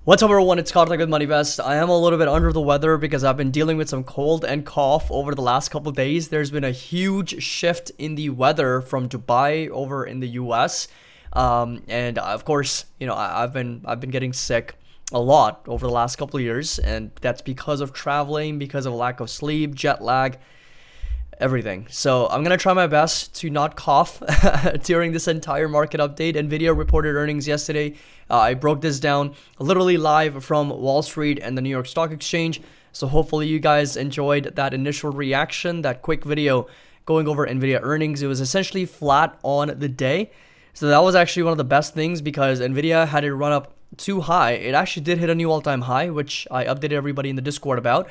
What's up everyone, it's Karthik with Moneyvest. I am a little bit under the weather because I've been dealing with some cold and cough over the last couple of days. There's been a huge shift in the weather from Dubai over in the US. And of course, I've been getting sick a lot over the last couple of years, and that's because of traveling, because of lack of sleep, jet lag, everything. So I'm gonna try my best to not cough during this entire market update. Nvidia reported earnings yesterday. I broke this down literally live from Wall Street and the New York Stock Exchange. So hopefully you guys enjoyed that initial reaction, that quick video going over Nvidia earnings. It was essentially flat on the day. So that was actually one of the best things because Nvidia had it run up too high. It actually did hit a new all-time high, which I updated everybody in the Discord about.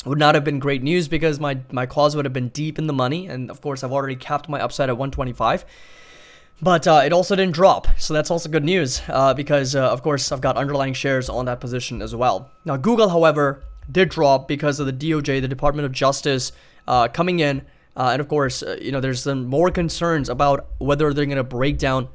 Would not have been great news because my calls would have been deep in the money, and of course I've already capped my upside at 125, but it also didn't drop, so that's also good news because of course I've got underlying shares on that position as well. Now Google, however, did drop because of the DOJ, the Department of Justice, coming in, and of course there's some more concerns about whether they're going to break down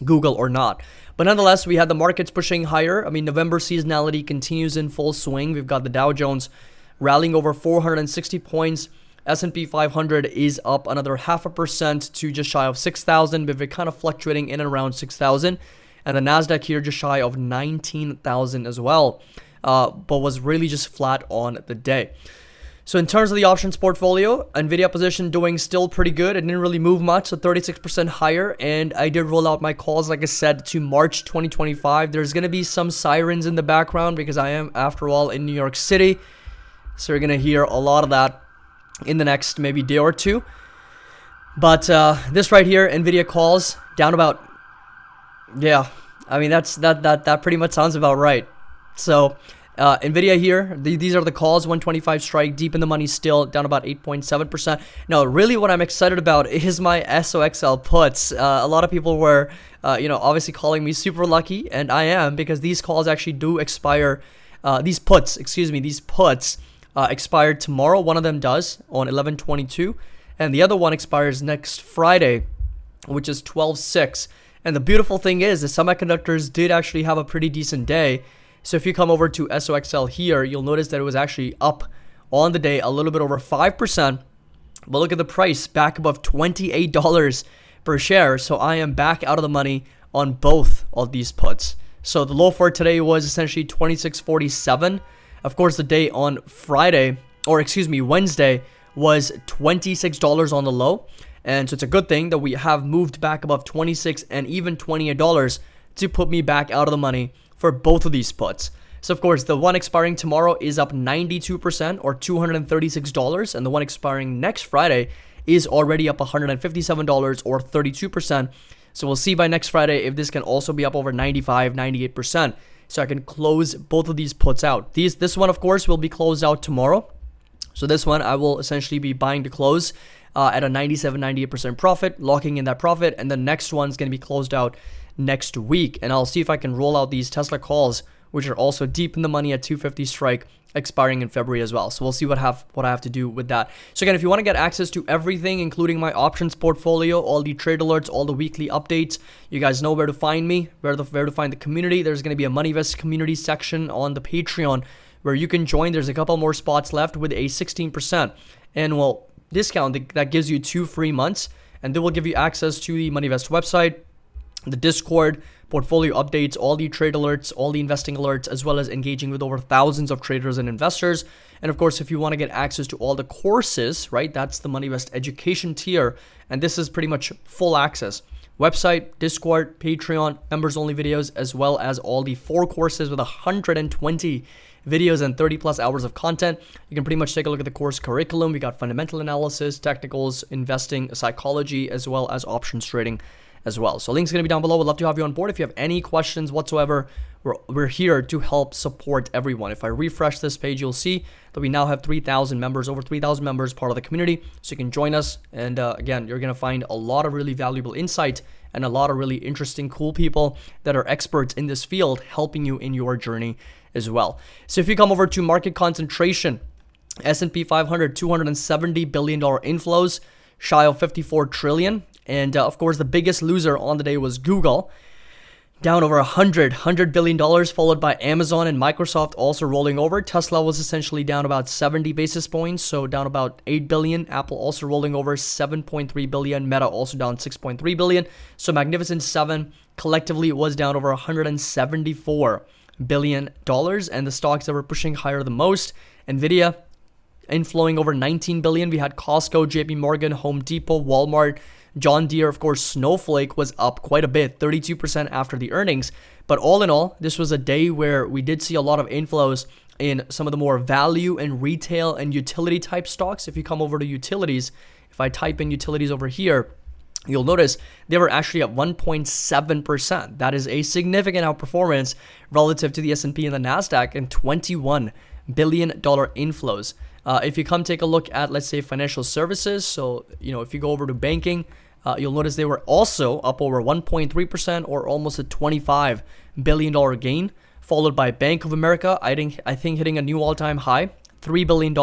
Google or not. But nonetheless, we had the markets pushing higher. I mean, November seasonality continues in full swing. We've got the Dow Jones rallying over 460 points. S&P 500 is up another 0.5% to just shy of 6,000, but we're kind of fluctuating in and around 6,000. And the Nasdaq here just shy of 19,000 as well, but was really just flat on the day. So in terms of the options portfolio, Nvidia position doing still pretty good. It didn't really move much, so 36% higher. And I did roll out my calls, like I said, to March 2025. There's going to be some sirens in the background because I am, after all, in New York City. So you're going to hear a lot of that in the next maybe day or two. But this right here, Nvidia calls down about, yeah, I mean, that pretty much sounds about right. So Nvidia here, these are the calls, 125 strike, deep in the money still, down about 8.7%. No, really what I'm excited about is my SOXL puts. A lot of people were, obviously calling me super lucky, and I am, because these calls actually do expire, these puts expired tomorrow. One of them does on 11/22, and the other one expires next Friday, which is 12/6. And the beautiful thing is the semiconductors did actually have a pretty decent day. So if you come over to SOXL here, you'll notice that it was actually up on the day a little bit over 5%. But look at the price, back above $28 per share. So I am back out of the money on both of these puts. So the low for today was essentially 26.47. Of course, the day on Wednesday was $26 on the low. And so it's a good thing that we have moved back above 26 and even $28 to put me back out of the money for both of these puts. So of course, the one expiring tomorrow is up 92% or $236. And the one expiring next Friday is already up $157 or 32%. So we'll see by next Friday if this can also be up over 95, 98%. So I can close both of these puts out. This one, of course, will be closed out tomorrow. So this one, I will essentially be buying to close at a 97, 98% profit, locking in that profit. And the next one's going to be closed out next week. And I'll see if I can roll out these Tesla calls, which are also deep in the money at 250 strike, expiring in February as well. So we'll see what I have to do with that. So again, if you want to get access to everything, including my options portfolio, all the trade alerts, all the weekly updates, you guys know where to find me, where to find the community. There's going to be a Moneyvest community section on the Patreon where you can join. There's a couple more spots left with a 16% annual discount that gives you 2 free months, and they will give you access to the Moneyvest website, the Discord, portfolio updates, all the trade alerts, all the investing alerts, as well as engaging with over thousands of traders and investors. And of course, if you want to get access to all the courses, right, that's the Moneyvest education tier. And this is pretty much full access. Website, Discord, Patreon, members only videos, as well as all the 4 courses with 120 videos and 30 plus hours of content. You can pretty much take a look at the course curriculum. We got fundamental analysis, technicals, investing, psychology, as well as options trading as well. So link's going to be down below. Would love to have you on board. If you have any questions whatsoever, we're here to help support everyone. If I refresh this page, you'll see that we now have 3,000 members, over 3,000 members, part of the community. So you can join us. And again, you're going to find a lot of really valuable insight and a lot of really interesting, cool people that are experts in this field helping you in your journey as well. So if you come over to market concentration, S&P 500, $270 billion inflows, shy of 54 trillion. And of course, the biggest loser on the day was Google. down over $100 billion, followed by Amazon and Microsoft also rolling over. Tesla was essentially down about 70 basis points, so down about 8 billion. Apple also rolling over 7.3 billion. Meta also down 6.3 billion. So Magnificent Seven collectively was down over $174 billion. And the stocks that were pushing higher the most, Nvidia inflowing over 19 billion. We had Costco, JP Morgan, Home Depot, Walmart, John Deere. Of course, Snowflake was up quite a bit, 32% after the earnings. But all in all, this was a day where we did see a lot of inflows in some of the more value and retail and utility type stocks. If you come over to utilities, if I type in utilities over here, you'll notice they were actually at 1.7%. That is a significant outperformance relative to the S&P and the NASDAQ, and $21 billion inflows. If you come take a look at, let's say, financial services, so, if you go over to banking, you'll notice they were also up over 1.3%, or almost a $25 billion gain, followed by Bank of America, I think hitting a new all-time high, $3 billion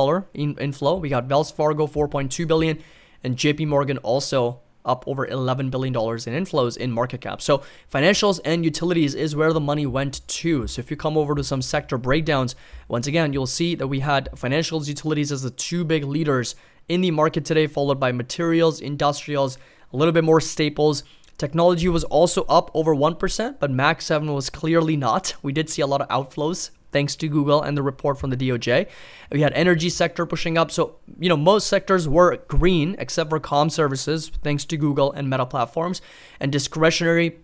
inflow. We got Wells Fargo, $4.2 billion, and JP Morgan also up over $11 billion in inflows in market cap. So financials and utilities is where the money went to. So if you come over to some sector breakdowns, once again, you'll see that we had financials, utilities as the two big leaders in the market today, followed by materials, industrials, a little bit more staples. Technology was also up over 1%, but Mag 7 was clearly not. We did see a lot of outflows thanks to Google and the report from the DOJ. We had energy sector pushing up. So, most sectors were green except for comm services, thanks to Google and Meta platforms. And discretionary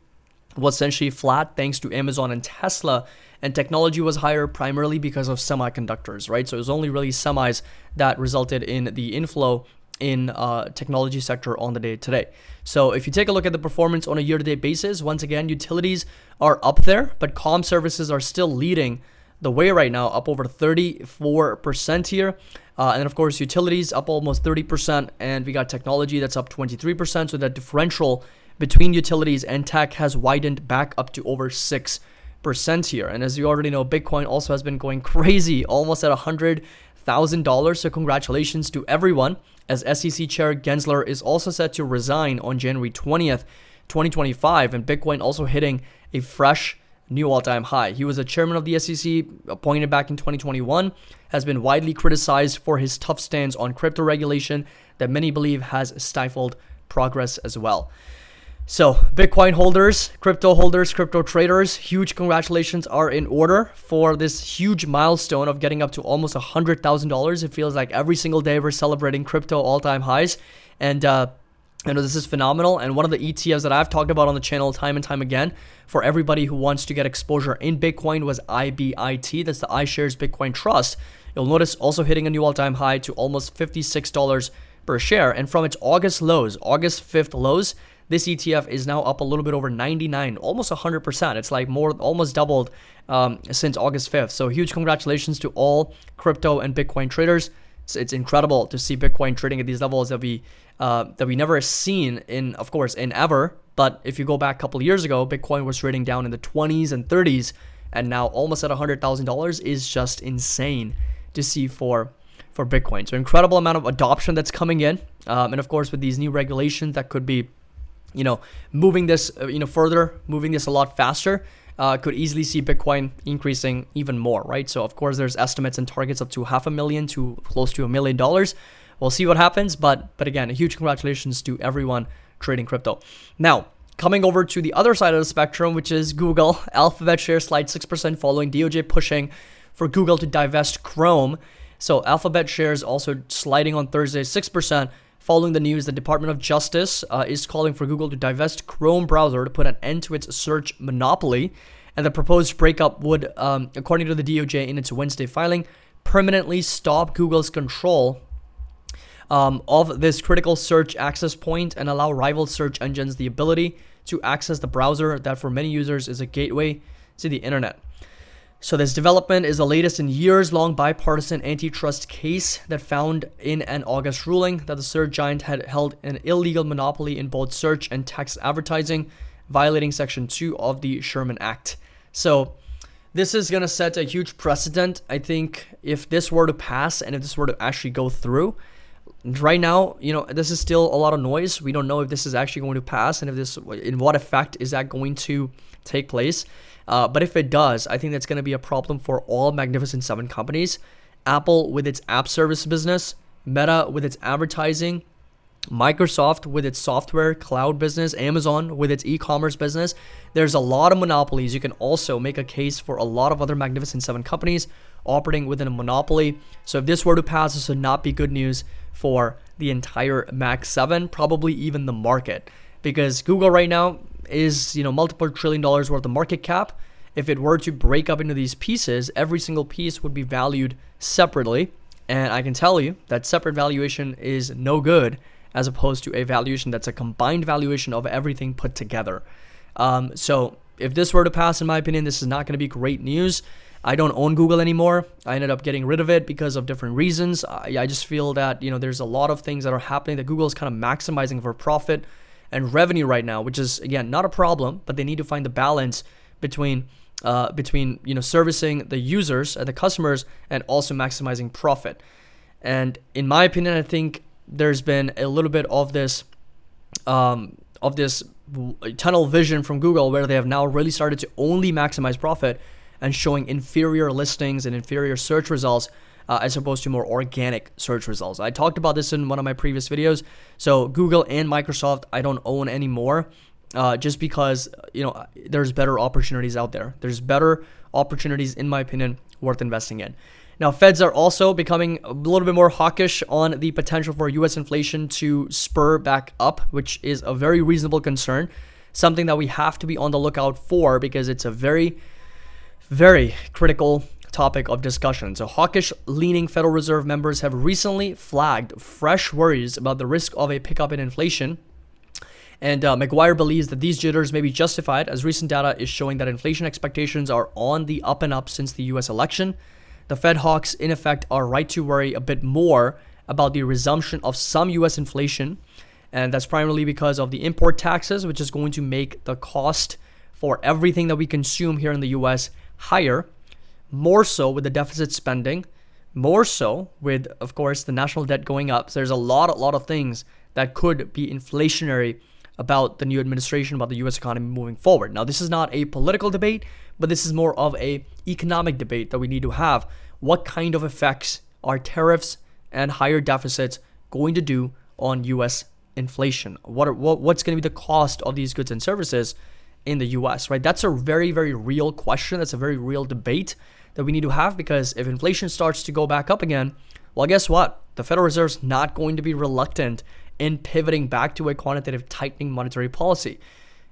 was essentially flat thanks to Amazon and Tesla. And technology was higher primarily because of semiconductors, right? So it was only really semis that resulted in the inflow in technology sector on the day today. So if you take a look at the performance on a year-to-date basis, once again, utilities are up there, but comm services are still leading the way right now, up over 34% here. And of course, utilities up almost 30%, and we got technology that's up 23%. So that differential between utilities and tech has widened back up to over 6% here. And as you already know, Bitcoin also has been going crazy, almost at $100,000. So congratulations to everyone, as SEC Chair Gensler is also set to resign on January 20th, 2025, and Bitcoin also hitting a fresh new all-time high. He was a chairman of the SEC, appointed back in 2021, has been widely criticized for his tough stance on crypto regulation that many believe has stifled progress as well. So Bitcoin holders, crypto traders, huge congratulations are in order for this huge milestone of getting up to almost $100,000. It feels like every single day we're celebrating crypto all-time highs. And I know this is phenomenal, and one of the ETFs that I've talked about on the channel time and time again for everybody who wants to get exposure in Bitcoin was IBIT. That's the iShares Bitcoin Trust. You'll notice also hitting a new all-time high to almost $56 per share. And from its August 5th lows, this ETF is now up a little bit over 99, almost 100%. It's like almost doubled since August 5th. So huge congratulations to all crypto and Bitcoin traders. It's incredible to see Bitcoin trading at these levels that we never seen in ever. But if you go back a couple of years ago, Bitcoin was trading down in the 20s and 30s, and now almost at $100,000 is just insane to see for Bitcoin. So incredible amount of adoption that's coming in, and of course with these new regulations that could be, moving this further, moving this a lot faster. Could easily see Bitcoin increasing even more, right? So of course there's estimates and targets up to $500,000 to close to $1 million. We'll see what happens, but again, a huge congratulations to everyone trading crypto. Now, coming over to the other side of the spectrum, which is Google. Alphabet shares slide 6% following DOJ pushing for Google to divest Chrome. So Alphabet shares also sliding on Thursday 6%. Following the news, the Department of Justice is calling for Google to divest Chrome browser to put an end to its search monopoly. And the proposed breakup would, according to the DOJ in its Wednesday filing, permanently stop Google's control of this critical search access point and allow rival search engines the ability to access the browser that for many users is a gateway to the internet. So this development is the latest in years-long bipartisan antitrust case that found in an August ruling that the search giant had held an illegal monopoly in both search and text advertising, violating Section 2 of the Sherman Act. So this is going to set a huge precedent. I think if this were to pass and if this were to actually go through, Right now, this is still a lot of noise. We don't know if this is actually going to pass and in what effect is that going to take place. But if it does, I think that's going to be a problem for all Magnificent Seven companies. Apple with its app service business, Meta with its advertising, Microsoft with its software cloud business, Amazon with its e-commerce business. There's a lot of monopolies. You can also make a case for a lot of other Magnificent Seven companies operating within a monopoly. So if this were to pass, this would not be good news for the entire Mag 7, probably even the market, because Google right now is, multiple $1 trillion worth of market cap. If it were to break up into these pieces, every single piece would be valued separately. And I can tell you that separate valuation is no good as opposed to a valuation that's a combined valuation of everything put together. So if this were to pass, in my opinion, this is not going to be great news. I don't own Google anymore. I ended up getting rid of it because of different reasons. I just feel that, there's a lot of things that are happening that Google is kind of maximizing for profit and revenue right now, which is, again, not a problem, but they need to find the balance between servicing the users and the customers and also maximizing profit. And in my opinion, I think there's been a little bit of this tunnel vision from Google, where they have now really started to only maximize profit and showing inferior listings and inferior search results as opposed to more organic search results. I talked about this in one of my previous videos. So Google and Microsoft, I don't own anymore, just because there's better opportunities out there. There's better opportunities, in my opinion, worth investing in. Now, Feds are also becoming a little bit more hawkish on the potential for U.S. inflation to spur back up, which is a very reasonable concern, something that we have to be on the lookout for because it's a very, very critical topic of discussion. So hawkish-leaning Federal Reserve members have recently flagged fresh worries about the risk of a pickup in inflation. And McGuire believes that these jitters may be justified, as recent data is showing that inflation expectations are on the up and up since the U.S. election. The Fed hawks, in effect, are right to worry a bit more about the resumption of some U.S. inflation, and that's primarily because of the import taxes, which is going to make the cost for everything that we consume here in the U.S. higher, more so with the deficit spending, more so with, of course, the national debt going up. So there's a lot of things that could be inflationary about the new administration, about the U.S. economy moving forward. Now, this is not a political debate, but this is more of a economic debate that we need to have. What kind of effects are tariffs and higher deficits going to do on U.S. inflation? What's going to be the cost of these goods and services in the U.S., right? That's a very, very real question. That's a very real debate that we need to have, because if inflation starts to go back up again, well, guess what? The Federal Reserve's not going to be reluctant in pivoting back to a quantitative tightening monetary policy.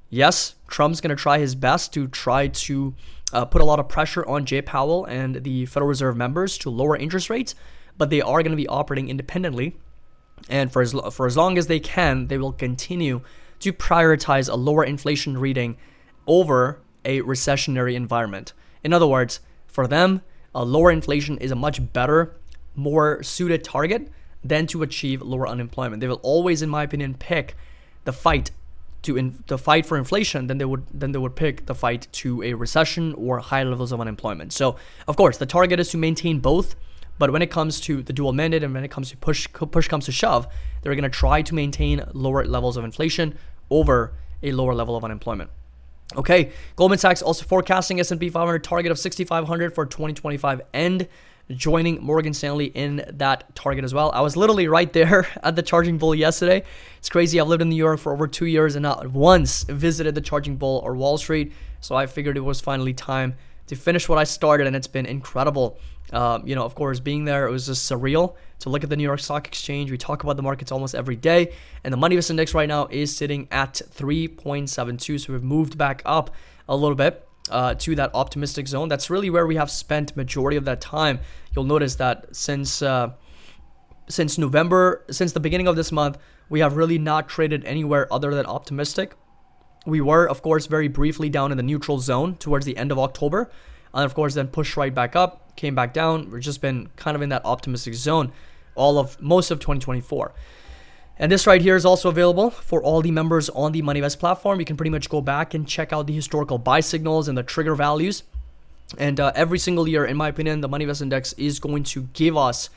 Yes, Trump's going to try his best to put a lot of pressure on Jay Powell and the Federal Reserve members to lower interest rates, but they are going to be operating independently. And for as long as they can, they will continue to prioritize a lower inflation reading over a recessionary environment. In other words, for them, a lower inflation is a much better, more suited target than to achieve lower unemployment. They will always, in my opinion, pick the fight for inflation than they would pick the fight to a recession or high levels of unemployment. So, of course, the target is to maintain both. But when it comes to the dual mandate and when it comes to push comes to shove, they're going to try to maintain lower levels of inflation over a lower level of unemployment. Okay, Goldman Sachs also forecasting S&P 500 target of 6,500 for 2025 end, joining Morgan Stanley in that target as well. I was literally right there at the Charging Bull yesterday. It's crazy. I've lived in New York for over 2 years and not once visited the Charging Bull or Wall Street. So I figured it was finally time to finish what I started, and it's been incredible. Of course, being there, it was just surreal to look at the New York Stock Exchange. We talk about the markets almost every day, and the Moneyvest index right now is sitting at 3.72. So we've moved back up a little bit to that optimistic zone. That's really where we have spent majority of that time. You'll notice that since November, since the beginning of this month, we have really not traded anywhere other than optimistic. We were, of course, very briefly down in the neutral zone towards the end of October. And of course, then pushed right back up, came back down. We've just been kind of in that optimistic zone most of 2024. And this right here is also available for all the members on the Moneyvest platform. You can pretty much go back and check out the historical buy signals and the trigger values. And every single year, in my opinion, the Moneyvest index is going to give us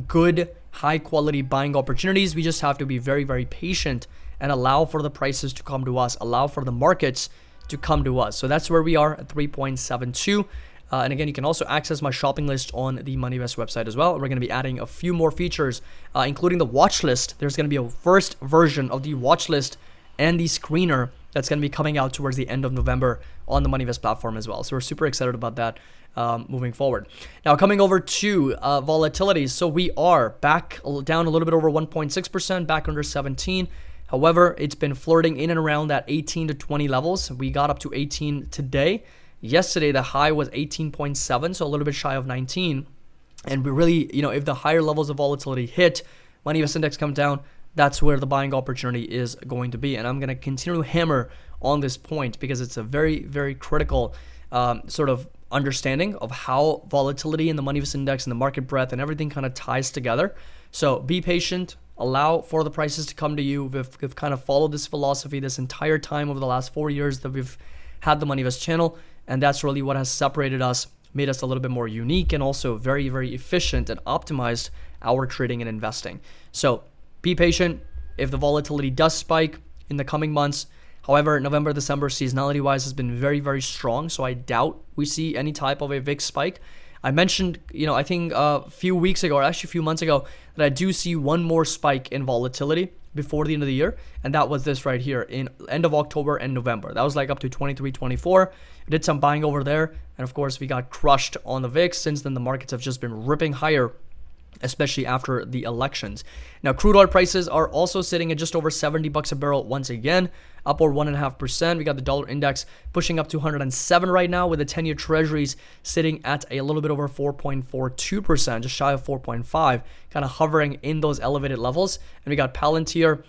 good high quality buying opportunities. We just have to be very, very patient and allow for the prices to come to us, allow for the markets to come to us. So that's where we are at 3.72. And again, you can also access my shopping list on the Moneyvest website as well. We're going to be adding a few more features, including the watch list. There's going to be a first version of the watch list and the screener that's going to be coming out towards the end of November on the Moneyvest platform as well. So we're super excited about that moving forward. Now coming over to volatility. So we are back down a little bit over 1.6%, back under 17. However, it's been flirting in and around that 18 to 20 levels. We got up to 18 today. Yesterday, the high was 18.7, so a little bit shy of 19. And we really, if the higher levels of volatility hit, Moneyvest index come down, that's where the buying opportunity is going to be. And I'm going to continue to hammer on this point because it's a very, very critical sort of understanding of how volatility in the Moneyvest index and the market breadth and everything kind of ties together. So be patient, allow for the prices to come to you. We've kind of followed this philosophy this entire time over the last 4 years that we've had the Moneyvest channel. And that's really what has separated us, made us a little bit more unique, and also very, very efficient and optimized our trading and investing. So be patient if the volatility does spike in the coming months. However, November, December seasonality-wise has been very, very strong. So I doubt we see any type of a VIX spike. I mentioned, I think a few weeks ago, or actually a few months ago, that I do see one more spike in volatility before the end of the year, and that was this right here in end of October and November. That was like up to 23, 24. We did some buying over there, and of course we got crushed on the VIX. Since then, the markets have just been ripping higher, especially after the elections. Now, crude oil prices are also sitting at just over $70 a barrel once again, up over 1.5%. We got the dollar index pushing up to 107 right now, with the 10-year treasuries sitting at a little bit over 4.42%, just shy of 4.5, kind of hovering in those elevated levels. And we got Palantir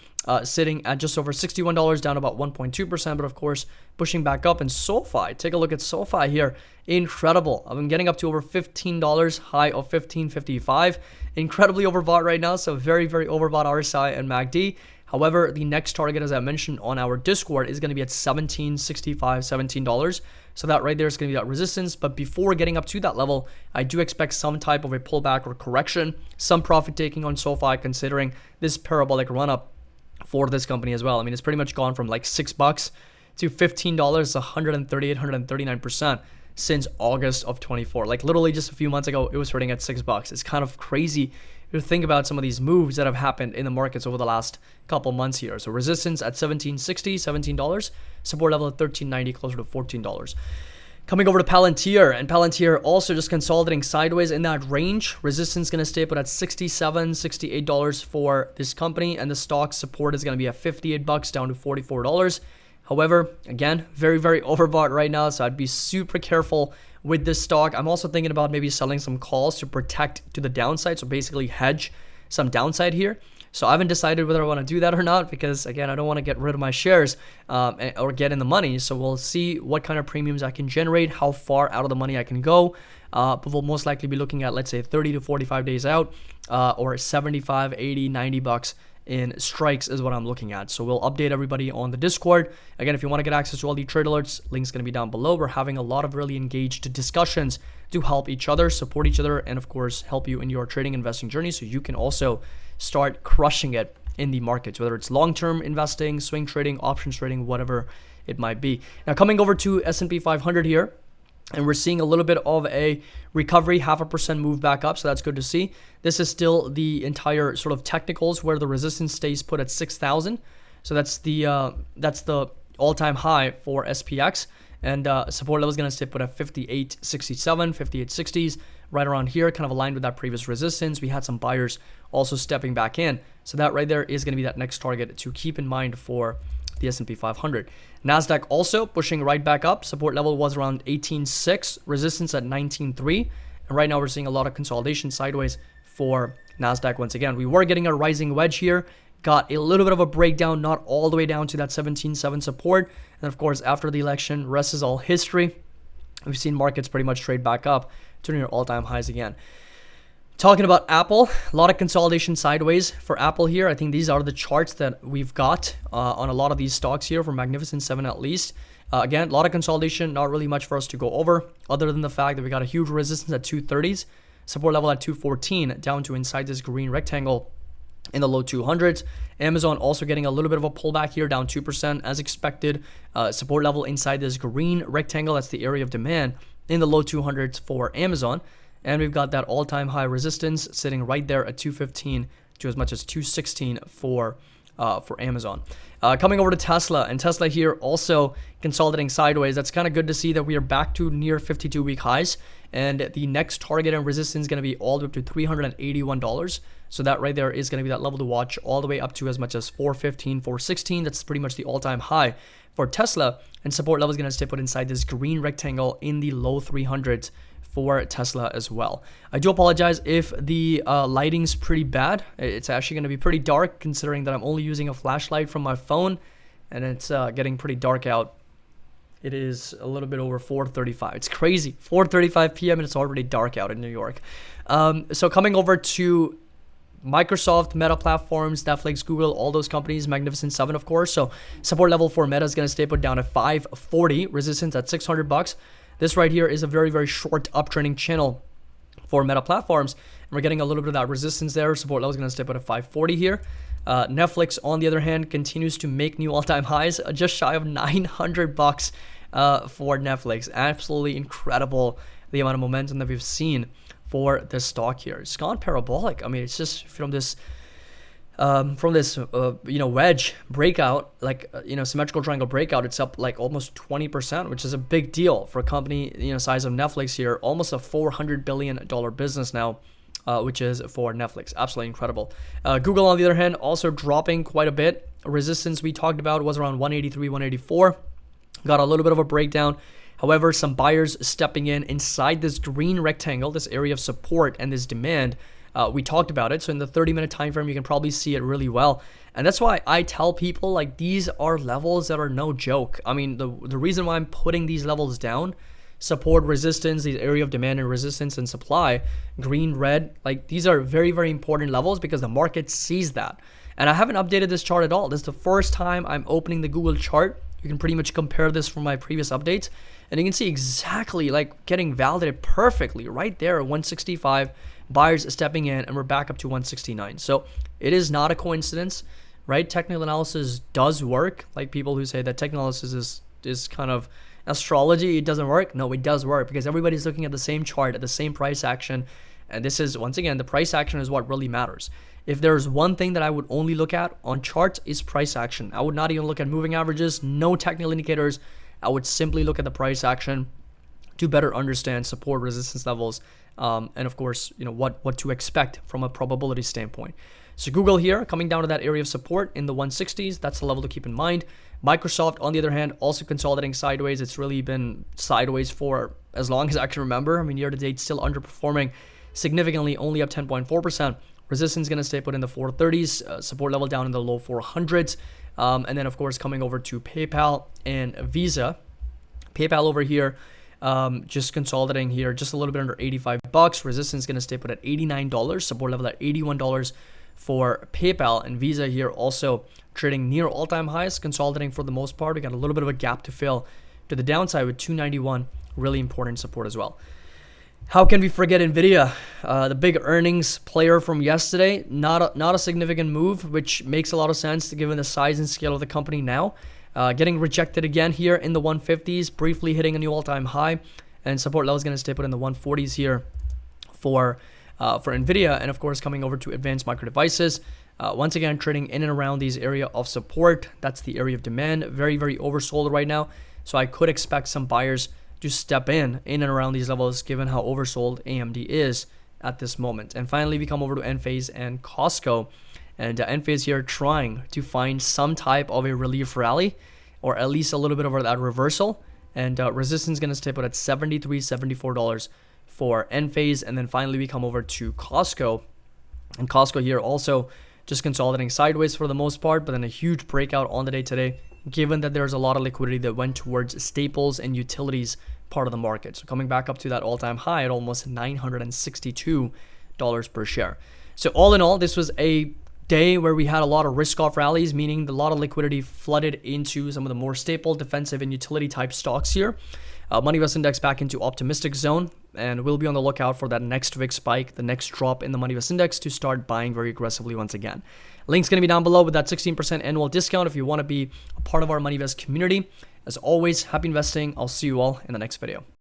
sitting at just over $61, down about 1.2%, but of course pushing back up. And SoFi, take a look at SoFi here, incredible. I've been getting up to over $15, high of $15.55, incredibly overbought right now. So very, very overbought RSI and MACD. However, the next target, as I mentioned on our Discord, is going to be at $17.65, $17. So that right there is going to be that resistance. But before getting up to that level, I do expect some type of a pullback or correction, some profit taking on SoFi, considering this parabolic run up for this company as well. I mean, it's pretty much gone from like $6 to $15, 138, 139% since August of 24. Like literally just a few months ago, it was trading at $6. It's kind of crazy to think about some of these moves that have happened in the markets over the last couple months here. So resistance at $17.60, $17, support level at $13.90, closer to $14. Coming over to Palantir, and Palantir also just consolidating sideways in that range. Resistance going to stay put at $67, $68 for this company, and the stock support is going to be at $58 down to $44. However, again, very, very overbought right now, so I'd be super careful with this stock. I'm also thinking about maybe selling some calls to protect to the downside, so basically hedge some downside here. So I haven't decided whether I want to do that or not because, again, I don't want to get rid of my shares or get in the money. So we'll see what kind of premiums I can generate, how far out of the money I can go. But we'll most likely be looking at, let's say, 30 to 45 days out or 75, 80, 90 bucks in strikes is what I'm looking at. So we'll update everybody on the Discord. Again, if you want to get access to all the trade alerts, link's going to be down below. We're having a lot of really engaged discussions to help each other, support each other, and of course, help you in your trading investing journey so you can also start crushing it in the markets, whether it's long-term investing, swing trading, options trading, whatever it might be. Now, coming over to S&P 500 here, and we're seeing a little bit of a recovery, 0.5% move back up, so that's good to see. This is still the entire sort of technicals where the resistance stays put at 6,000. So that's the all-time high for SPX, and support level is going to stay put at 58.67, 58.60s, right around here, kind of aligned with that previous resistance. We had some buyers also stepping back in, so that right there is going to be that next target to keep in mind for the S&P 500. NASDAQ also pushing right back up. Support level was around 18.6, resistance at 19.3. And right now we're seeing a lot of consolidation sideways for NASDAQ once again. We were getting a rising wedge here, got a little bit of a breakdown, not all the way down to that 17.7 support. And of course, after the election, rest is all history. We've seen markets pretty much trade back up to near all-time highs again. Talking about Apple, a lot of consolidation sideways for Apple here. I think these are the charts that we've got on a lot of these stocks here for Magnificent 7 at least. Again, a lot of consolidation, not really much for us to go over other than the fact that we got a huge resistance at 230s. support level at 214 down to inside this green rectangle in the low 200s. Amazon also getting a little bit of a pullback here, down 2% as expected. Support level inside this green rectangle, that's the area of demand, in the low 200s for Amazon. And we've got that all-time high resistance sitting right there at 215 to as much as 216 for Amazon. Coming over to Tesla, and Tesla here also consolidating sideways. That's kind of good to see that we are back to near 52-week highs, and the next target and resistance is going to be all the way up to $381. So that right there is going to be that level to watch, all the way up to as much as 415, 416. That's pretty much the all-time high for Tesla, and support level is going to stay put inside this green rectangle in the low 300s for Tesla as well. I do apologize if the lighting's pretty bad. It's actually going to be pretty dark considering that I'm only using a flashlight from my phone, and it's getting pretty dark out. It is a little bit over 4:35. It's crazy. 4:35 p.m. and it's already dark out in New York. So coming over to Microsoft, Meta Platforms, Netflix, Google, all those companies, Magnificent Seven, of course. So support level for Meta is going to stay put down at 540, resistance at $600. This right here is a very, very short uptrending channel for Meta Platforms, and we're getting a little bit of that resistance there. Support level is going to stay put at 540 here. Netflix, on the other hand, continues to make new all-time highs, just shy of $900 for Netflix. Absolutely incredible, the amount of momentum that we've seen for this stock here. It's gone parabolic. I mean, it's just from this wedge breakout, symmetrical triangle breakout, it's up like almost 20%, which is a big deal for a company, size of Netflix here. Almost a $400 billion business now, which is for Netflix. Absolutely incredible. Google, on the other hand, also dropping quite a bit. Resistance we talked about was around 183, 184. Got a little bit of a breakdown. However, some buyers stepping in inside this green rectangle, this area of support and this demand. We talked about it. So in the 30-minute time frame, you can probably see it really well. And that's why I tell people, like, these are levels that are no joke. I mean, the reason why I'm putting these levels down, support, resistance, the area of demand and resistance and supply, green, red, like these are very, very important levels because the market sees that. And I haven't updated this chart at all. This is the first time I'm opening the Google chart. You can pretty much compare this from my previous updates. And you can see exactly like getting validated perfectly right there at 165, buyers stepping in, and we're back up to 169. So it is not a coincidence, right? Technical analysis does work. Like people who say that technical analysis is kind of astrology, it doesn't work. No, it does work because everybody's looking at the same chart, at the same price action. And this is, once again, the price action is what really matters. If there's one thing that I would only look at on charts is price action. I would not even look at moving averages, no technical indicators. I would simply look at the price action to better understand support, resistance levels, and of course, what to expect from a probability standpoint. So Google here coming down to that area of support in the 160s. That's the level to keep in mind. Microsoft, on the other hand, also consolidating sideways. It's really been sideways for as long as I can remember. I mean, year to date, still underperforming significantly, only up 10.4%. Resistance going to stay put in the 430s, support level down in the low 400s. And then, of course, coming over to PayPal and Visa. PayPal over here, just consolidating here, just a little bit under $85. Resistance going to stay put at $89. Support level at $81 for PayPal, and Visa here also trading near all-time highs, consolidating for the most part. We got a little bit of a gap to fill to the downside with 291, really important support as well. How can we forget Nvidia, the big earnings player from yesterday? Not a significant move, which makes a lot of sense given the size and scale of the company now. Getting rejected again here in the 150s, briefly hitting a new all-time high, and support level is going to stay put in the 140s here for Nvidia, and of course coming over to advanced micro devices. Once again, trading in and around these area of support. That's the area of demand. Very, very oversold right now. So I could expect some buyers to step in and around these levels given how oversold AMD is at this moment. And finally, we come over to Enphase and Costco. And Enphase here trying to find some type of a relief rally or at least a little bit of that reversal. And resistance going to stay put at $73, $74 for Enphase. And then finally, we come over to Costco. And Costco here also just consolidating sideways for the most part, but then a huge breakout on the day today, given that there's a lot of liquidity that went towards staples and utilities part of the market. So coming back up to that all-time high at almost $962 per share. So all in all, this was a day where we had a lot of risk-off rallies, meaning a lot of liquidity flooded into some of the more staple, defensive, and utility type stocks here. Moneyvest index back into optimistic zone, and we'll be on the lookout for that next big spike, the next drop in the Moneyvest index to start buying very aggressively once again. Link's going to be down below with that 16% annual discount if you want to be a part of our Moneyvest community. As always, happy investing. I'll see you all in the next video.